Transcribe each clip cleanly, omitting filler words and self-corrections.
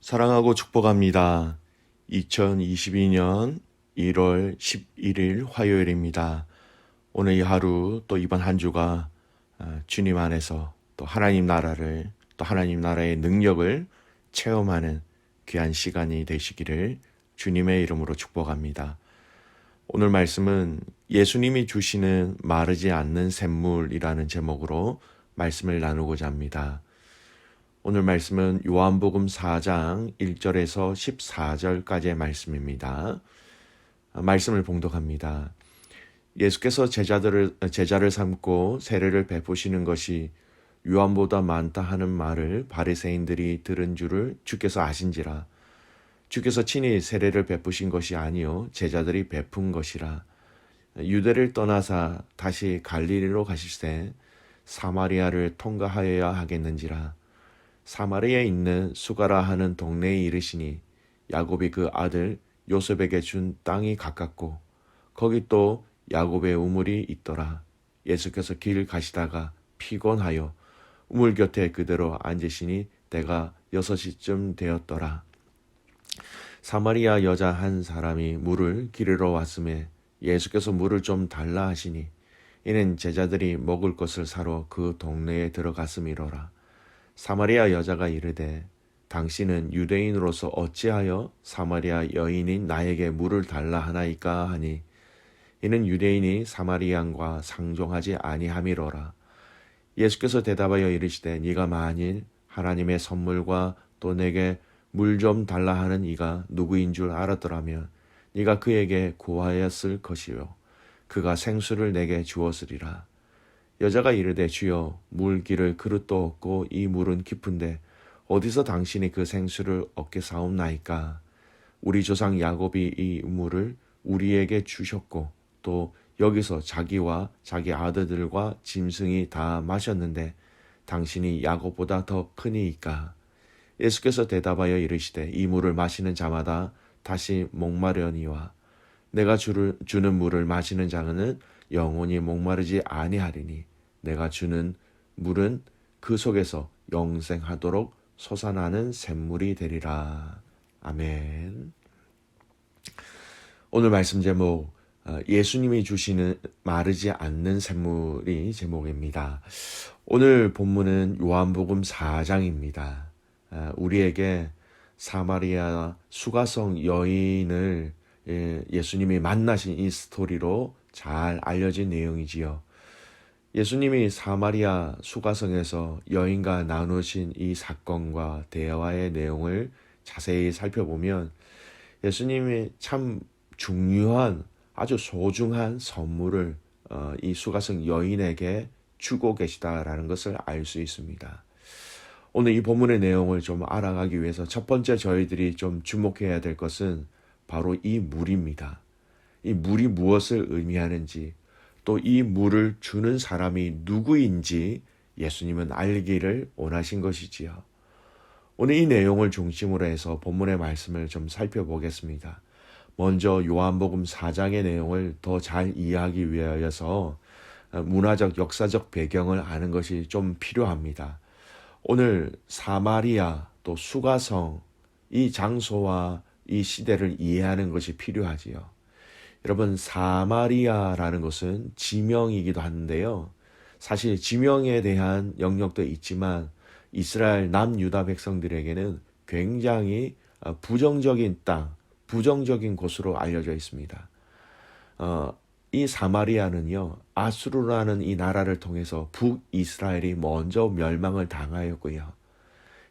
사랑하고 축복합니다. 2022년 1월 11일 화요일입니다. 오늘 이 하루 또 이번 한 주가 주님 안에서 또 하나님 나라를 또 하나님 나라의 능력을 체험하는 귀한 시간이 되시기를 주님의 이름으로 축복합니다. 오늘 말씀은 예수님이 주시는 마르지 않는 샘물이라는 제목으로 말씀을 나누고자 합니다. 오늘 말씀은 요한복음 4장 1절에서 14절까지의 말씀입니다. 말씀을 봉독합니다. 예수께서 제자를 삼고 세례를 베푸시는 것이 요한보다 많다 하는 말을 바리새인들이 들은 줄을 주께서 아신지라. 주께서 친히 세례를 베푸신 것이 아니요 제자들이 베푼 것이라. 유대를 떠나사 다시 갈릴리로 가실새 사마리아를 통과하여야 하겠는지라. 사마리아에 있는 수가라 하는 동네에 이르시니 야곱이 그 아들 요셉에게 준 땅이 가깝고 거기 또 야곱의 우물이 있더라. 예수께서 길 가시다가 피곤하여 우물 곁에 그대로 앉으시니 때가 6시쯤 되었더라. 사마리아 여자 한 사람이 물을 기르러 왔음에 예수께서 물을 좀 달라 하시니 이는 제자들이 먹을 것을 사러 그 동네에 들어갔음이로라. 사마리아 여자가 이르되 당신은 유대인으로서 어찌하여 사마리아 여인인 나에게 물을 달라 하나이까 하니 이는 유대인이 사마리안과 상종하지 아니함이로라. 예수께서 대답하여 이르시되 네가 만일 하나님의 선물과 또 내게 물 좀 달라 하는 이가 누구인 줄 알았더라면 네가 그에게 구하였을 것이요 그가 생수를 내게 주었으리라. 여자가 이르되 주여 물 기를 그릇도 없고 이 물은 깊은데 어디서 당신이 그 생수를 얻게 사옵나이까. 우리 조상 야곱이 이 물을 우리에게 주셨고 또 여기서 자기와 자기 아들들과 짐승이 다 마셨는데 당신이 야곱보다 더 크니이까. 예수께서 대답하여 이르시되 이 물을 마시는 자마다 다시 목마려니와 내가 주는 물을 마시는 자는 영원히 목마르지 아니하리니 내가 주는 물은 그 속에서 영생하도록 솟아나는 샘물이 되리라. 아멘. 오늘 말씀 제목 예수님이 주시는 마르지 않는 샘물이 제목입니다. 오늘 본문은 요한복음 4장입니다. 우리에게 사마리아 수가성 여인을 예수님이 만나신 이 스토리로 잘 알려진 내용이지요. 예수님이 사마리아 수가성에서 여인과 나누신 이 사건과 대화의 내용을 자세히 살펴보면 예수님이 참 중요한 아주 소중한 선물을 이 수가성 여인에게 주고 계시다라는 것을 알 수 있습니다. 오늘 이 본문의 내용을 좀 알아가기 위해서 첫 번째 저희들이 좀 주목해야 될 것은 바로 이 물입니다. 이 물이 무엇을 의미하는지 또 이 물을 주는 사람이 누구인지 예수님은 알기를 원하신 것이지요. 오늘 이 내용을 중심으로 해서 본문의 말씀을 좀 살펴보겠습니다. 먼저 요한복음 4장의 내용을 더 잘 이해하기 위하여서 문화적 역사적 배경을 아는 것이 좀 필요합니다. 오늘 사마리아 또 수가성 이 장소와 이 시대를 이해하는 것이 필요하지요. 여러분 사마리아라는 것은 지명이기도 한데요. 사실 지명에 대한 영역도 있지만 이스라엘 남유다 백성들에게는 굉장히 부정적인 땅, 부정적인 곳으로 알려져 있습니다. 이 사마리아는요, 아수르라는 이 나라를 통해서 북이스라엘이 먼저 멸망을 당하였고요.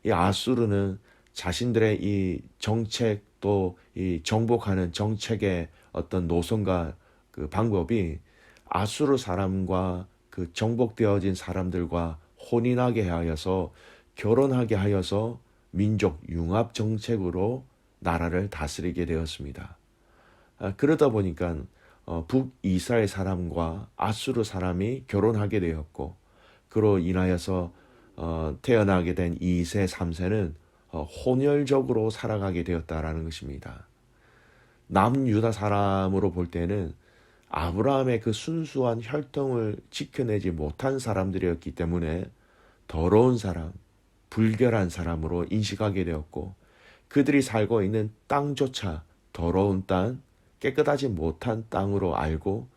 이 아수르는 자신들의 이 정책 또 이 정복하는 정책의 어떤 노선과 그 방법이 아수르 사람과 그 정복되어진 사람들과 혼인하게 하여서 결혼하게 하여서 민족 융합 정책으로 나라를 다스리게 되었습니다. 그러다 보니까 북이스라엘 사람과 아수르 사람이 결혼하게 되었고 그로 인하여서 태어나게 된 2세, 3세는 혼혈적으로 살아가게 되었다라는 것입니다. 남유다 사람으로 볼 때는 아브라함의 그 순수한 혈통을 지켜내지 못한 사람들이었기 때문에 더러운 사람, 불결한 사람으로 인식하게 되었고 그들이 살고 있는 땅조차 더러운 땅, 깨끗하지 못한 땅으로 알고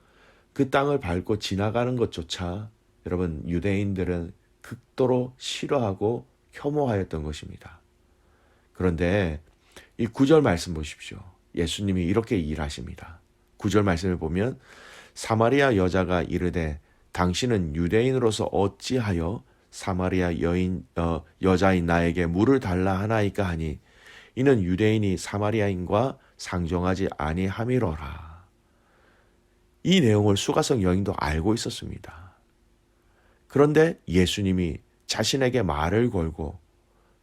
그 땅을 밟고 지나가는 것조차 여러분 유대인들은 극도로 싫어하고 혐오하였던 것입니다. 그런데 이 9절 말씀 보십시오. 예수님이 이렇게 일하십니다. 9절 말씀을 보면 사마리아 여자가 이르되 당신은 유대인으로서 어찌하여 사마리아 여자인 나에게 물을 달라 하나이까 하니 이는 유대인이 사마리아인과 상종하지 아니함이로라. 이 내용을 수가성 여인도 알고 있었습니다. 그런데 예수님이 자신에게 말을 걸고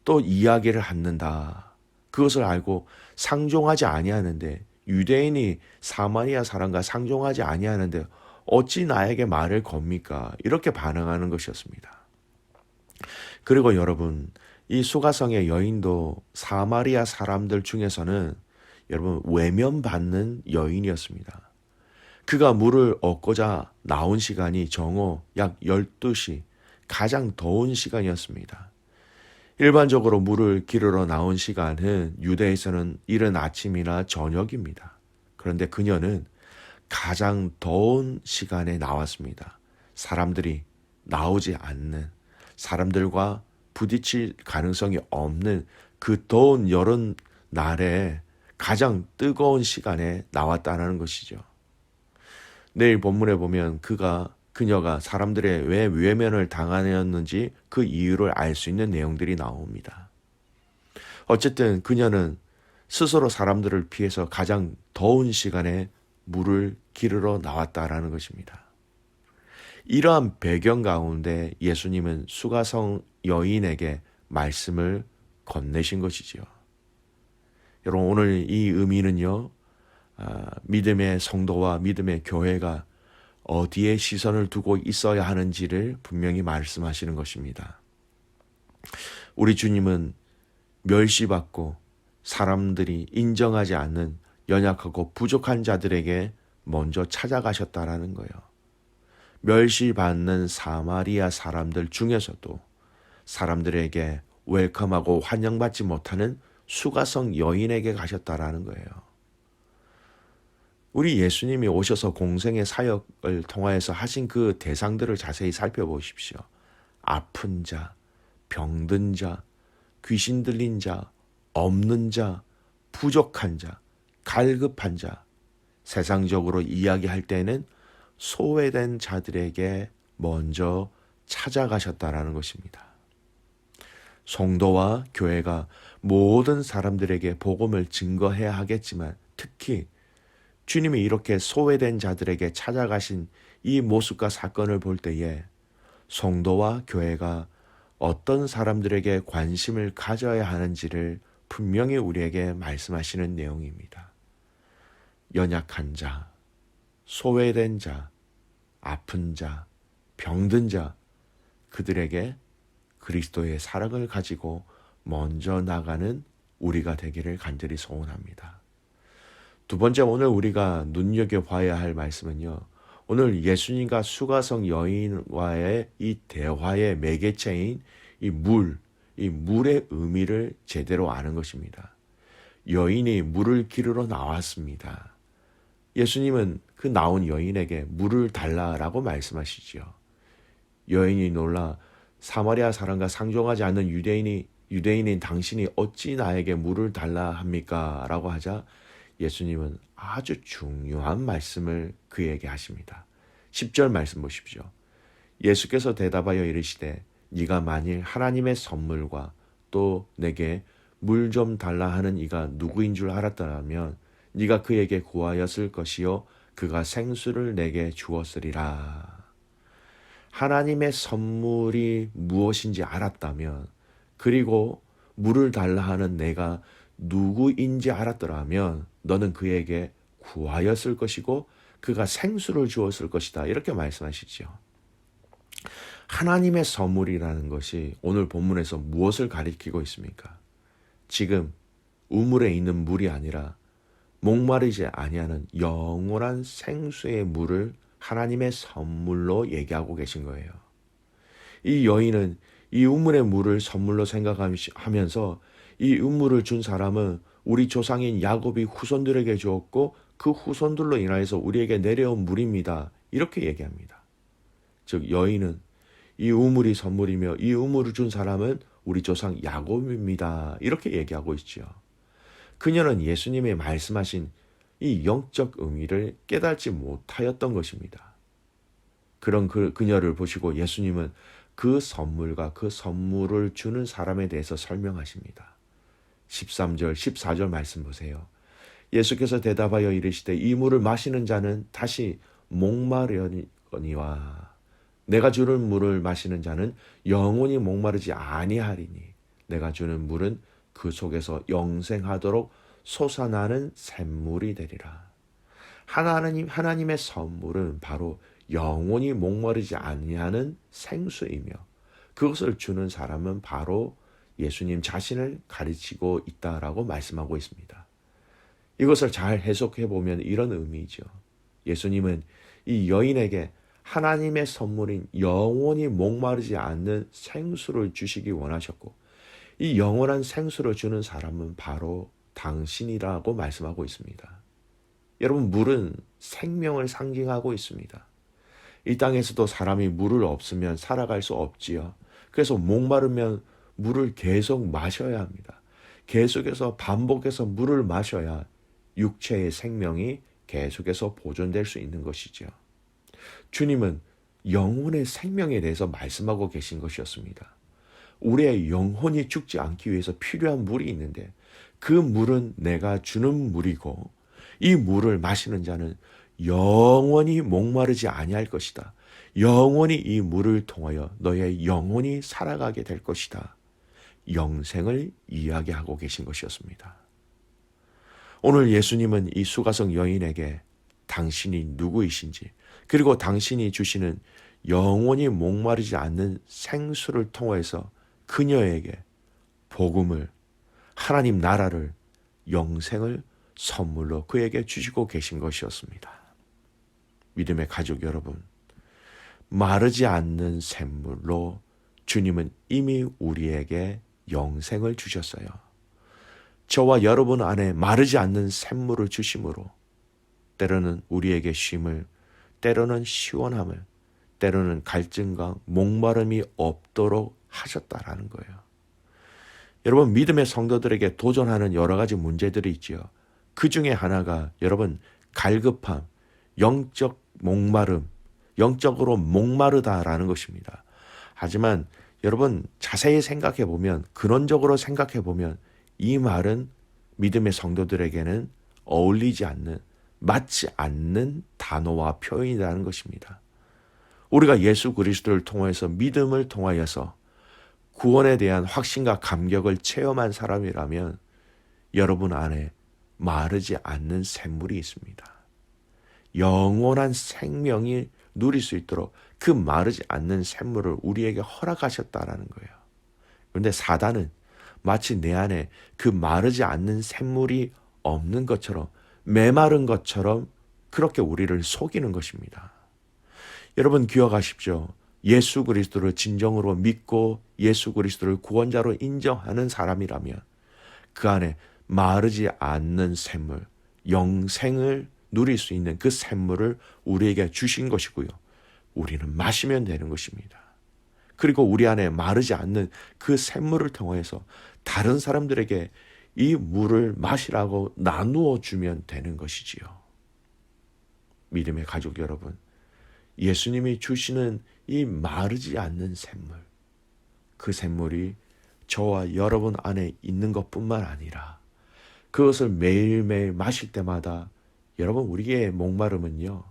또 이야기를 갖는다. 그것을 알고 상종하지 아니하는데 유대인이 사마리아 사람과 상종하지 아니하는데 어찌 나에게 말을 겁니까? 이렇게 반응하는 것이었습니다. 그리고 여러분, 이 수가성의 여인도 사마리아 사람들 중에서는 여러분 외면받는 여인이었습니다. 그가 물을 얻고자 나온 시간이 정오 약 12시, 가장 더운 시간이었습니다. 일반적으로 물을 기르러 나온 시간은 유대에서는 이른 아침이나 저녁입니다. 그런데 그녀는 가장 더운 시간에 나왔습니다. 사람들이 나오지 않는, 사람들과 부딪힐 가능성이 없는 그 더운 여름 날에 가장 뜨거운 시간에 나왔다는 것이죠. 내일 본문에 보면 그녀가 사람들의 왜 외면을 당하였는지 그 이유를 알 수 있는 내용들이 나옵니다. 어쨌든 그녀는 스스로 사람들을 피해서 가장 더운 시간에 물을 기르러 나왔다라는 것입니다. 이러한 배경 가운데 예수님은 수가성 여인에게 말씀을 건네신 것이지요. 여러분 오늘 이 의미는요. 믿음의 성도와 믿음의 교회가 어디에 시선을 두고 있어야 하는지를 분명히 말씀하시는 것입니다. 우리 주님은 멸시받고 사람들이 인정하지 않는 연약하고 부족한 자들에게 먼저 찾아가셨다라는 거예요. 멸시받는 사마리아 사람들 중에서도 사람들에게 웰컴하고 환영받지 못하는 수가성 여인에게 가셨다라는 거예요. 우리 예수님이 오셔서 공생의 사역을 통하여서 하신 그 대상들을 자세히 살펴보십시오. 아픈 자, 병든 자, 귀신 들린 자, 없는 자, 부족한 자, 갈급한 자, 세상적으로 이야기할 때는 소외된 자들에게 먼저 찾아가셨다라는 것입니다. 성도와 교회가 모든 사람들에게 복음을 증거해야 하겠지만 특히 주님이 이렇게 소외된 자들에게 찾아가신 이 모습과 사건을 볼 때에 성도와 교회가 어떤 사람들에게 관심을 가져야 하는지를 분명히 우리에게 말씀하시는 내용입니다. 연약한 자, 소외된 자, 아픈 자, 병든 자, 그들에게 그리스도의 사랑을 가지고 먼저 나가는 우리가 되기를 간절히 소원합니다. 두 번째, 오늘 우리가 눈여겨봐야 할 말씀은요. 오늘 예수님과 수가성 여인과의 이 대화의 매개체인 이 물의 의미를 제대로 아는 것입니다. 여인이 물을 기르러 나왔습니다. 예수님은 그 나온 여인에게 물을 달라라고 말씀하시지요. 여인이 놀라 사마리아 사람과 상종하지 않는 유대인인 당신이 어찌 나에게 물을 달라 합니까? 라고 하자 예수님은 아주 중요한 말씀을 그에게 하십니다. 10절 말씀 보십시오. 예수께서 대답하여 이르시되 네가 만일 하나님의 선물과 또 내게 물 좀 달라 하는 이가 누구인 줄 알았더라면 네가 그에게 구하였을 것이요 그가 생수를 내게 주었으리라. 하나님의 선물이 무엇인지 알았다면 그리고 물을 달라 하는 내가 누구인지 알았더라면 너는 그에게 구하였을 것이고 그가 생수를 주었을 것이다. 이렇게 말씀하시죠. 하나님의 선물이라는 것이 오늘 본문에서 무엇을 가리키고 있습니까? 지금 우물에 있는 물이 아니라 목마르지 아니하는 영원한 생수의 물을 하나님의 선물로 얘기하고 계신 거예요. 이 여인은 이 우물의 물을 선물로 생각하면서 이 우물을 준 사람은 우리 조상인 야곱이 후손들에게 주었고 그 후손들로 인하여서 우리에게 내려온 물입니다. 이렇게 얘기합니다. 즉 여인은 이 우물이 선물이며 이 우물을 준 사람은 우리 조상 야곱입니다. 이렇게 얘기하고 있지요. 그녀는 예수님의 말씀하신 이 영적 의미를 깨닫지 못하였던 것입니다. 그런 그녀를 보시고 예수님은 그 선물과 그 선물을 주는 사람에 대해서 설명하십니다. 13절, 14절 말씀 보세요. 예수께서 대답하여 이르시되 이 물을 마시는 자는 다시 목마르거니와 내가 주는 물을 마시는 자는 영원히 목마르지 아니하리니 내가 주는 물은 그 속에서 영생하도록 솟아나는 샘물이 되리라. 하나님의 선물은 바로 영원히 목마르지 아니하는 생수이며 그것을 주는 사람은 바로 예수님 자신을 가르치고 있다라고 말씀하고 있습니다. 이것을 잘 해석해 보면 이런 의미죠. 예수님은 이 여인에게 하나님의 선물인 영원히 목마르지 않는 생수를 주시기 원하셨고 이 영원한 생수를 주는 사람은 바로 당신이라고 말씀하고 있습니다. 여러분, 물은 생명을 상징하고 있습니다. 이 땅에서도 사람이 물을 없으면 살아갈 수 없지요. 그래서 목마르면 물을 계속 마셔야 합니다. 계속해서 반복해서 물을 마셔야 육체의 생명이 계속해서 보존될 수 있는 것이죠. 주님은 영혼의 생명에 대해서 말씀하고 계신 것이었습니다. 우리의 영혼이 죽지 않기 위해서 필요한 물이 있는데 그 물은 내가 주는 물이고 이 물을 마시는 자는 영원히 목마르지 아니할 것이다. 영원히 이 물을 통하여 너의 영혼이 살아가게 될 것이다. 영생을 이야기하고 계신 것이었습니다. 오늘 예수님은 이 수가성 여인에게 당신이 누구이신지 그리고 당신이 주시는 영원히 목마르지 않는 생수를 통해서 그녀에게 복음을, 하나님 나라를, 영생을 선물로 그에게 주시고 계신 것이었습니다. 믿음의 가족 여러분, 마르지 않는 샘물로 주님은 이미 우리에게 영생을 주셨어요. 저와 여러분 안에 마르지 않는 샘물을 주심으로 때로는 우리에게 쉼을, 때로는 시원함을, 때로는 갈증과 목마름이 없도록 하셨다라는 거예요. 여러분, 믿음의 성도들에게 도전하는 여러 가지 문제들이 있지요. 그 중에 하나가 여러분 갈급함, 영적 목마름, 영적으로 목마르다라는 것입니다. 하지만 여러분 자세히 생각해 보면, 근원적으로 생각해 보면 이 말은 믿음의 성도들에게는 어울리지 않는, 맞지 않는 단어와 표현이라는 것입니다. 우리가 예수 그리스도를 통해서 믿음을 통하여서 구원에 대한 확신과 감격을 체험한 사람이라면 여러분 안에 마르지 않는 샘물이 있습니다. 영원한 생명이 누릴 수 있도록 그 마르지 않는 샘물을 우리에게 허락하셨다라는 거예요. 그런데 사단은 마치 내 안에 그 마르지 않는 샘물이 없는 것처럼, 메마른 것처럼 그렇게 우리를 속이는 것입니다. 여러분 기억하십시오. 예수 그리스도를 진정으로 믿고 예수 그리스도를 구원자로 인정하는 사람이라면 그 안에 마르지 않는 샘물, 영생을 누릴 수 있는 그 샘물을 우리에게 주신 것이고요. 우리는 마시면 되는 것입니다. 그리고 우리 안에 마르지 않는 그 샘물을 통해서 다른 사람들에게 이 물을 마시라고 나누어 주면 되는 것이지요. 믿음의 가족 여러분, 예수님이 주시는 이 마르지 않는 샘물, 그 샘물이 저와 여러분 안에 있는 것뿐만 아니라 그것을 매일매일 마실 때마다 여러분 우리의 목마름은요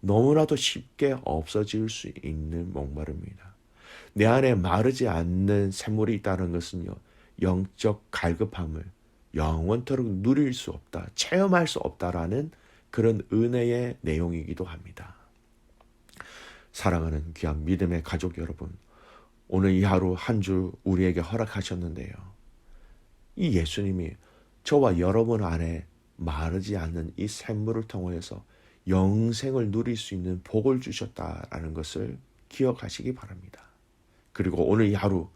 너무나도 쉽게 없어질 수 있는 목마름입니다. 내 안에 마르지 않는 샘물이 있다는 것은요 영적 갈급함을 영원토록 누릴 수 없다, 체험할 수 없다라는 그런 은혜의 내용이기도 합니다. 사랑하는 귀한 믿음의 가족 여러분, 오늘 이 하루 한 주 우리에게 허락하셨는데요. 이 예수님이 저와 여러분 안에 마르지 않는 이 샘물을 통해서 영생을 누릴 수 있는 복을 주셨다라는 것을 기억하시기 바랍니다. 그리고 오늘 이 하루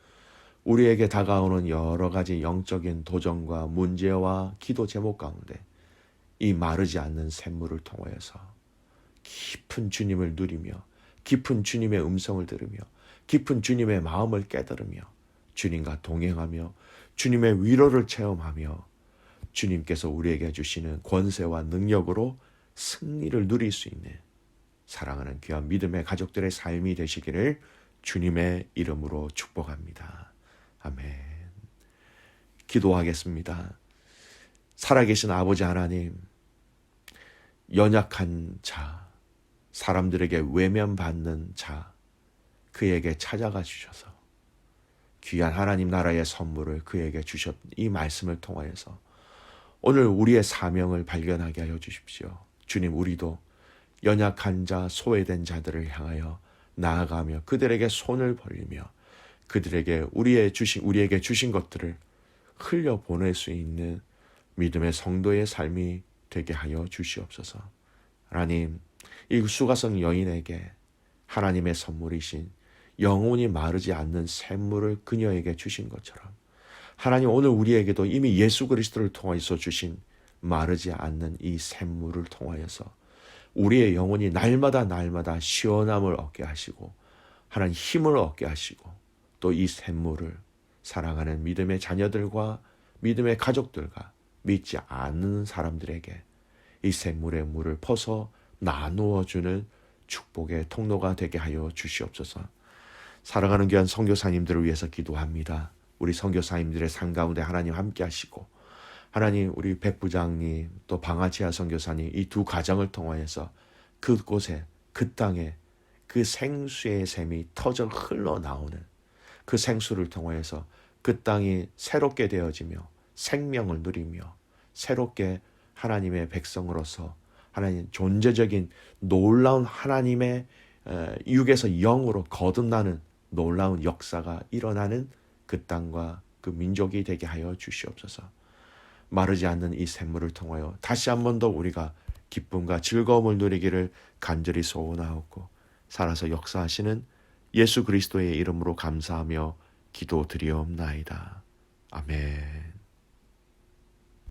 우리에게 다가오는 여러 가지 영적인 도전과 문제와 기도 제목 가운데 이 마르지 않는 샘물을 통하여서 깊은 주님을 누리며 깊은 주님의 음성을 들으며 깊은 주님의 마음을 깨달으며 주님과 동행하며 주님의 위로를 체험하며 주님께서 우리에게 주시는 권세와 능력으로 승리를 누릴 수 있는 사랑하는 귀한 믿음의 가족들의 삶이 되시기를 주님의 이름으로 축복합니다. 아멘. 기도하겠습니다. 살아계신 아버지 하나님, 연약한 자, 사람들에게 외면받는 자, 그에게 찾아가 주셔서 귀한 하나님 나라의 선물을 그에게 주셨 이 말씀을 통하여서 오늘 우리의 사명을 발견하게 하여 주십시오. 주님, 우리도 연약한 자, 소외된 자들을 향하여 나아가며 그들에게 손을 벌리며 그들에게 우리에게 주신 것들을 흘려 보낼 수 있는 믿음의 성도의 삶이 되게 하여 주시옵소서. 하나님, 이 수가성 여인에게 하나님의 선물이신 영혼이 마르지 않는 샘물을 그녀에게 주신 것처럼 하나님, 오늘 우리에게도 이미 예수 그리스도를 통하여서 주신 마르지 않는 이 샘물을 통하여서 우리의 영혼이 날마다 시원함을 얻게 하시고 하나님 힘을 얻게 하시고 또 이 샘물을 사랑하는 믿음의 자녀들과 믿음의 가족들과 믿지 않는 사람들에게 이 샘물의 물을 퍼서 나누어 주는 축복의 통로가 되게 하여 주시옵소서. 사랑하는 귀한 선교사님들을 위해서 기도합니다. 우리 선교사님들의 삶 가운데 하나님 함께 하시고 하나님, 우리 백부장님 또 방아치아 선교사님 이 두 가정을 통하여서 그곳에 그 땅에 그 생수의 샘이 터져 흘러나오는 그 생수를 통하여서 그 땅이 새롭게 되어지며 생명을 누리며 새롭게 하나님의 백성으로서 하나님 존재적인 놀라운 하나님의 육에서 영으로 거듭나는 놀라운 역사가 일어나는 그 땅과 그 민족이 되게 하여 주시옵소서. 마르지 않는 이 샘물을 통하여 다시 한 번 더 우리가 기쁨과 즐거움을 누리기를 간절히 소원하옵고 살아서 역사하시는 예수 그리스도의 이름으로 감사하며 기도드리옵나이다. 아멘.